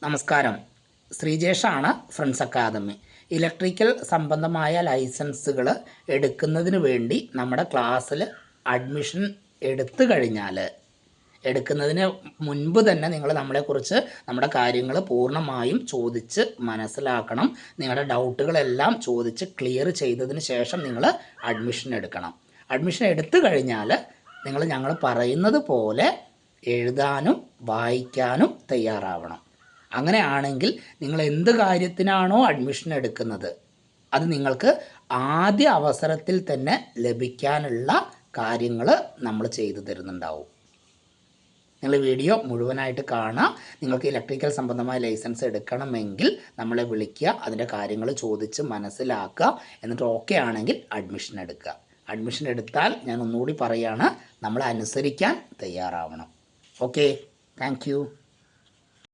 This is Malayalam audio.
നമസ്കാരം. ശ്രീജേഷാണ് ഫ്രണ്ട്സ് അക്കാദമി. ഇലക്ട്രിക്കൽ സംബന്ധമായ ലൈസൻസുകൾ എടുക്കുന്നതിന് വേണ്ടി നമ്മുടെ ക്ലാസ്സിൽ അഡ്മിഷൻ എടുക്കുന്നതിന് മുൻപ് തന്നെ നിങ്ങൾ നമ്മളെക്കുറിച്ച് നമ്മുടെ കാര്യങ്ങൾ പൂർണ്ണമായും ചോദിച്ച് മനസ്സിലാക്കണം. നിങ്ങളുടെ ഡൗട്ടുകളെല്ലാം ചോദിച്ച് ക്ലിയർ ചെയ്തതിന് ശേഷം നിങ്ങൾ അഡ്മിഷൻ എടുക്കണം. അഡ്മിഷൻ എടുത്തു കഴിഞ്ഞാൽ നിങ്ങൾ ഞങ്ങൾ പറയുന്നത് പോലെ എഴുതാനും വായിക്കാനും തയ്യാറാവണം. അങ്ങനെയാണെങ്കിൽ നിങ്ങൾ എന്ത് കാര്യത്തിനാണോ അഡ്മിഷൻ എടുക്കുന്നത് അത് നിങ്ങൾക്ക് ആദ്യ അവസരത്തിൽ തന്നെ ലഭിക്കാനുള്ള കാര്യങ്ങൾ നമ്മൾ ചെയ്തു തരുന്നുണ്ടാവും. നിങ്ങൾ വീഡിയോ മുഴുവനായിട്ട് കാണുക. നിങ്ങൾക്ക് ഇലക്ട്രിക്കൽ സംബന്ധമായ ലൈസൻസ് എടുക്കണമെങ്കിൽ നമ്മളെ വിളിക്കുക, അതിൻ്റെ കാര്യങ്ങൾ ചോദിച്ച് മനസ്സിലാക്കുക. എന്നിട്ട് ഓക്കെ ആണെങ്കിൽ അഡ്മിഷൻ എടുക്കുക. അഡ്മിഷൻ എടുത്താൽ ഞാൻ ഒന്നുകൂടി പറയുകയാണ്, നമ്മൾ അനുസരിക്കാൻ തയ്യാറാവണം. Okay, thank you.